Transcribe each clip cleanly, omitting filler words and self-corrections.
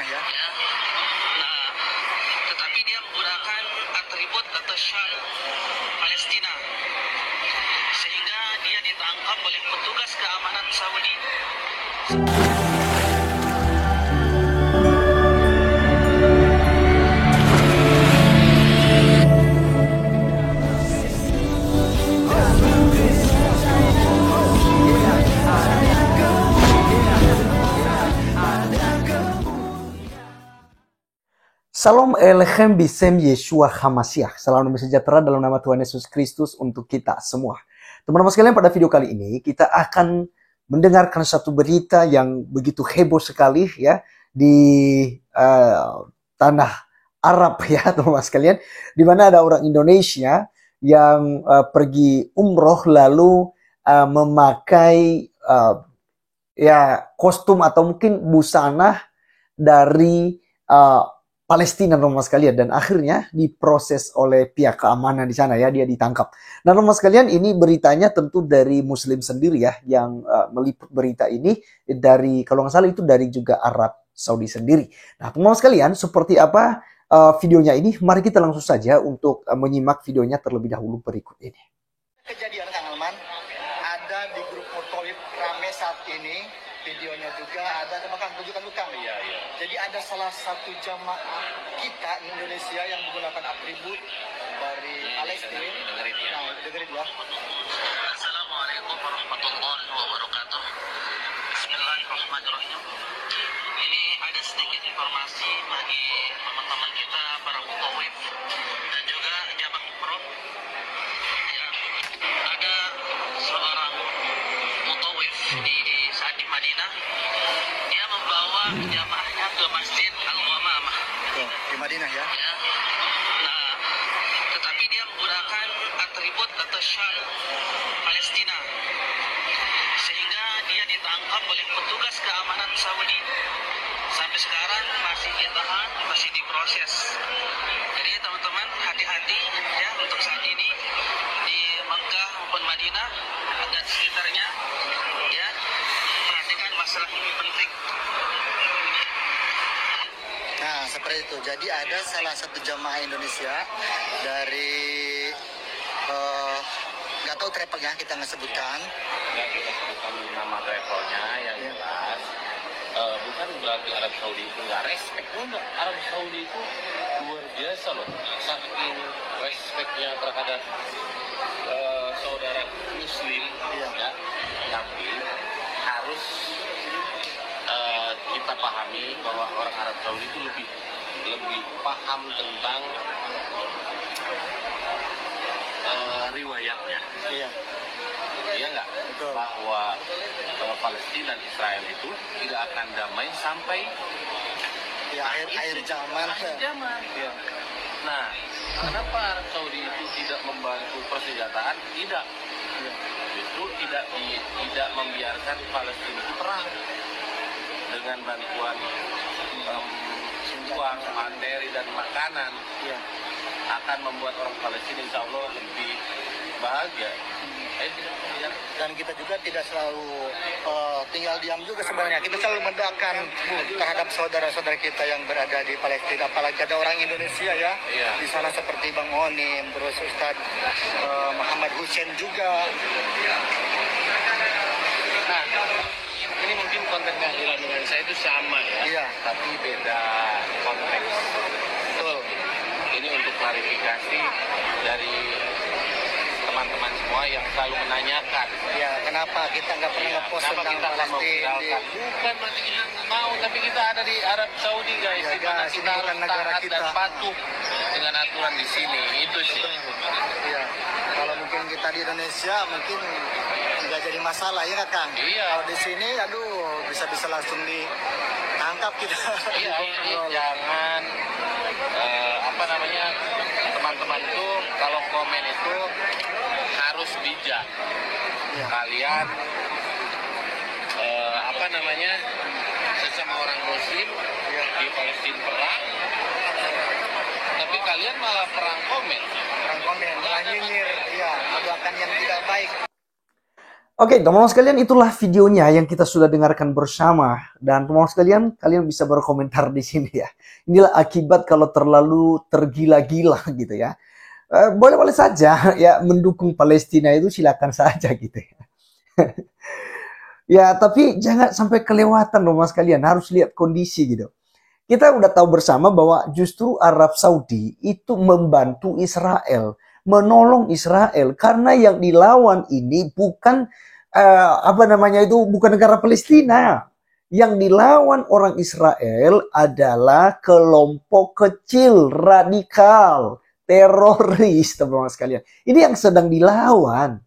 ya. Nah, tetapi dia menggunakan atribut atau syal Palestina, sehingga dia ditangkap oleh petugas keamanan Saudi. Salam Elechem Bisem Yeshua Hamasiah. Salam damai sejahtera dalam nama Tuhan Yesus Kristus untuk kita semua. Teman-teman sekalian, pada video kali ini kita akan mendengarkan satu berita yang begitu heboh sekali ya di tanah Arab ya teman-teman sekalian, di mana ada orang Indonesia yang pergi umroh lalu memakai kostum atau mungkin busana dari Palestina teman-teman sekalian, dan akhirnya diproses oleh pihak keamanan di sana ya, dia ditangkap. Nah teman-teman sekalian, ini beritanya tentu dari Muslim sendiri ya yang meliput berita ini, dari kalau nggak salah itu dari juga Arab Saudi sendiri. Nah teman-teman sekalian, seperti apa videonya ini? Mari kita langsung saja untuk menyimak videonya terlebih dahulu berikut ini. Kejadian Kang Alman ada di grup Motoib rame saat ini, videonya juga ada. Kang, tunjukkan dulu Kang. Iya. Jadi ada salah satu jamaah kita di Indonesia yang menggunakan atribut dari Palestina. Dengerin ya. Assalamualaikum warahmatullahi wabarakatuh. Bismillahirrahmanirrahim. Ini ada sedikit informasi bagi teman-teman kita para mutawif dan juga jamaah umroh. Ya, ada seorang mutawif saat di Madinah, dia membawa jamaahnya ke Masjid Al-Ghamamah. Di Madinah ya. Nah, tetapi dia menggunakan atribut atau syal Palestina, sehingga dia ditangkap oleh petugas keamanan Saudi. Sampai sekarang masih ditahan, masih diproses. Jadi teman-teman hati-hati ya untuk saat ini di Mekah maupun Madinah dan sekitarnya ya, perhatikan masalah ini penting. Nah, seperti itu. Jadi ada salah satu jamaah Indonesia dari nggak tahu travelnya, kita nggak sebutkan. Nggak kita sebutkan nama travelnya yang jelas. Bukan berarti Arab Saudi itu nggak respect. Enggak, Arab Saudi itu luar biasa loh. Saking respectnya terhadap saudara Muslim, ya. Tapi harus kita pahami bahwa orang Arab Saudi itu lebih paham tentang riwayatnya. Iya nggak? Betul. Bahwa Palestina dan Israel itu tidak akan damai sampai akhir zaman. Ya. Nah, kenapa Arab Saudi itu tidak membantu persenjataan? Tidak. Justru tidak membiarkan Palestina itu perang dengan bantuan uang, materi dan makanan. Akan membuat orang Palestina insya Allah lebih bahagia. Dan kita juga tidak selalu tinggal diam juga sebenarnya. Kita selalu mendoakan terhadap saudara-saudara kita yang berada di Palestina. Apalagi ada orang Indonesia ya. Di sana seperti Bang Onim, terus Ustadz Muhammad Hussein juga. Nah, ini mungkin konten kehadiran dengan saya itu sama ya. Iya. Tapi beda konteks. Betul. Ini untuk klarifikasi dari teman-teman semua yang selalu menanyakan. Ya, kenapa kita nggak pernah ngepost tentang Palestina? Bukan berarti kita mau, tapi kita ada di Arab Saudi guys. Ya, Di mana guys, kita ini harus bukan negara taat kita. dan patuh dengan aturan di sini. Itu sih. Iya. Kalau mungkin kita di Indonesia mungkin nggak jadi masalah ya kan, Kang? Iya. Kalau di sini, aduh, bisa-bisa langsung ditangkap kita. Iya, ini jangan teman-teman itu kalau komen itu harus bijak. Iya. Kalian sesama orang Muslim di Palestina perang, tapi kalian malah perang komen. Perang komen, malah nyinyir, iya, mendoakan yang tidak baik. Oke, teman-teman sekalian, itulah videonya yang kita sudah dengarkan bersama. Dan teman-teman sekalian, kalian bisa berkomentar di sini ya. Inilah akibat kalau terlalu tergila-gila gitu ya. Boleh-boleh saja ya mendukung Palestina itu, silakan saja gitu ya. Ya, tapi jangan sampai kelewatan teman-teman sekalian. Harus lihat kondisi gitu. Kita udah tahu bersama bahwa justru Arab Saudi itu membantu Israel, menolong Israel, karena yang dilawan ini bukan bukan negara Palestina. Yang dilawan orang Israel adalah kelompok kecil radikal teroris, teman-teman sekalian. Ini yang sedang dilawan,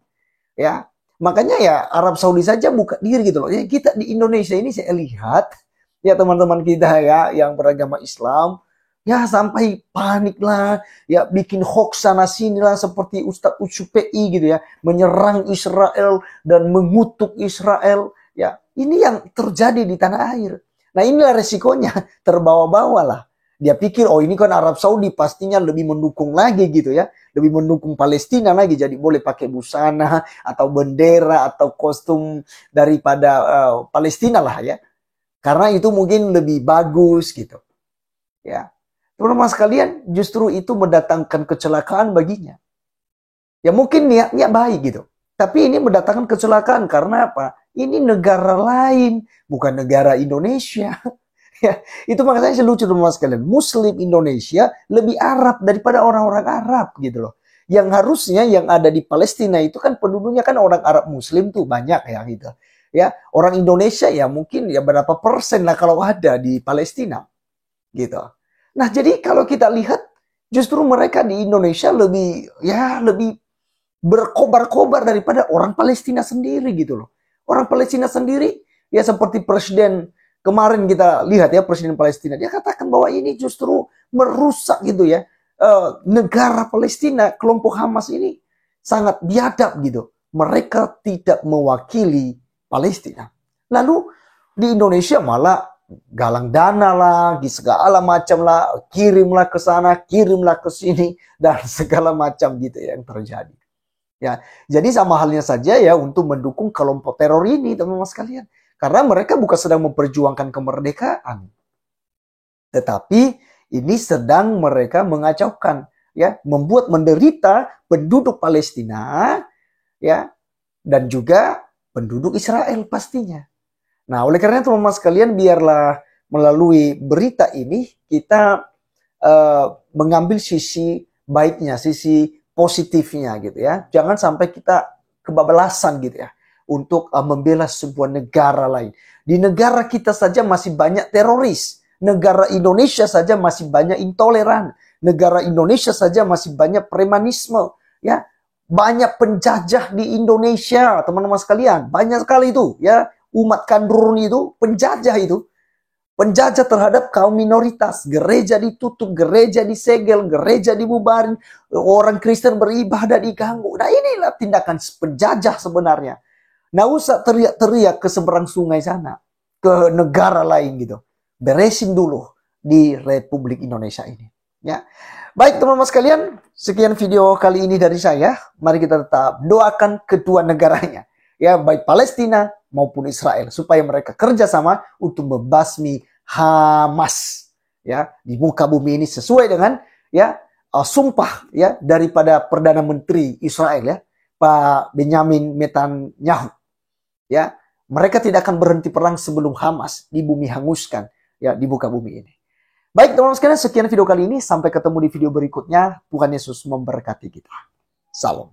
ya. Makanya ya Arab Saudi saja buka diri gitu loh. Ya, kita di Indonesia ini saya lihat ya teman-teman kita ya yang beragama Islam ya sampai panik lah, ya bikin hoax sana sini lah seperti Ustadz UCPI gitu ya, menyerang Israel dan mengutuk Israel. Ya, ini yang terjadi di tanah air. Nah, inilah resikonya, terbawa-bawa lah. Dia pikir, oh ini kan Arab Saudi pastinya lebih mendukung lagi gitu ya. Lebih mendukung Palestina lagi, jadi boleh pakai busana atau bendera atau kostum daripada Palestina lah ya. Karena itu mungkin lebih bagus gitu. Ya, teman-teman sekalian, justru itu mendatangkan kecelakaan baginya. Ya mungkin niatnya baik gitu. Tapi ini mendatangkan kecelakaan karena apa? Ini negara lain, bukan negara Indonesia. Ya, itu makanya saya lucu teman-teman sekalian. Muslim Indonesia lebih Arab daripada orang-orang Arab gitu loh. Yang harusnya yang ada di Palestina itu kan penduduknya kan orang Arab Muslim tuh banyak ya gitu. Ya, orang Indonesia ya mungkin ya berapa persen lah kalau ada di Palestina gitu. Nah, jadi kalau kita lihat justru mereka di Indonesia lebih berkobar-kobar daripada orang Palestina sendiri gitu loh. Orang Palestina sendiri ya seperti presiden kemarin kita lihat ya, presiden Palestina, dia katakan bahwa ini justru merusak gitu ya. Negara Palestina, kelompok Hamas ini sangat biadab gitu. Mereka tidak mewakili Palestina. Lalu di Indonesia malah galang dana lagi, segala macam lah, kirimlah ke sana, kirimlah ke sini, dan segala macam gitu ya yang terjadi. Ya, jadi sama halnya saja ya untuk mendukung kelompok teror ini, teman-teman sekalian. Karena mereka bukan sedang memperjuangkan kemerdekaan. Tetapi ini sedang mereka mengacaukan, ya, membuat menderita penduduk Palestina, ya, dan juga penduduk Israel pastinya. Nah, oleh karena itu teman-teman sekalian, biarlah melalui berita ini kita mengambil sisi baiknya, sisi positifnya gitu ya. Jangan sampai kita kebablasan gitu ya untuk membela sebuah negara lain. Di negara kita saja masih banyak teroris. Negara Indonesia saja masih banyak intoleran. Negara Indonesia saja masih banyak premanisme. Ya, banyak penjajah di Indonesia, teman-teman sekalian. Banyak sekali itu, ya. Umat kandrun itu, penjajah itu. Penjajah terhadap kaum minoritas. Gereja ditutup, gereja disegel, gereja dibubarin. Orang Kristen beribadah diganggu. Nah, inilah tindakan penjajah sebenarnya. Nggak usah teriak-teriak ke seberang sungai sana, ke negara lain gitu. Beresin dulu di Republik Indonesia ini. Ya, baik teman-teman sekalian, sekian video kali ini dari saya. Mari kita tetap doakan kedua negaranya, ya baik Palestina maupun Israel, supaya mereka kerjasama untuk membasmi Hamas, ya di muka bumi ini sesuai dengan ya sumpah ya daripada Perdana Menteri Israel ya Pak Benjamin Netanyahu. Ya, mereka tidak akan berhenti perang sebelum Hamas di bumi hanguskan ya di muka bumi ini. Baik teman-teman sekalian, sekian video kali ini. Sampai ketemu di video berikutnya. Tuhan Yesus memberkati kita. Salam.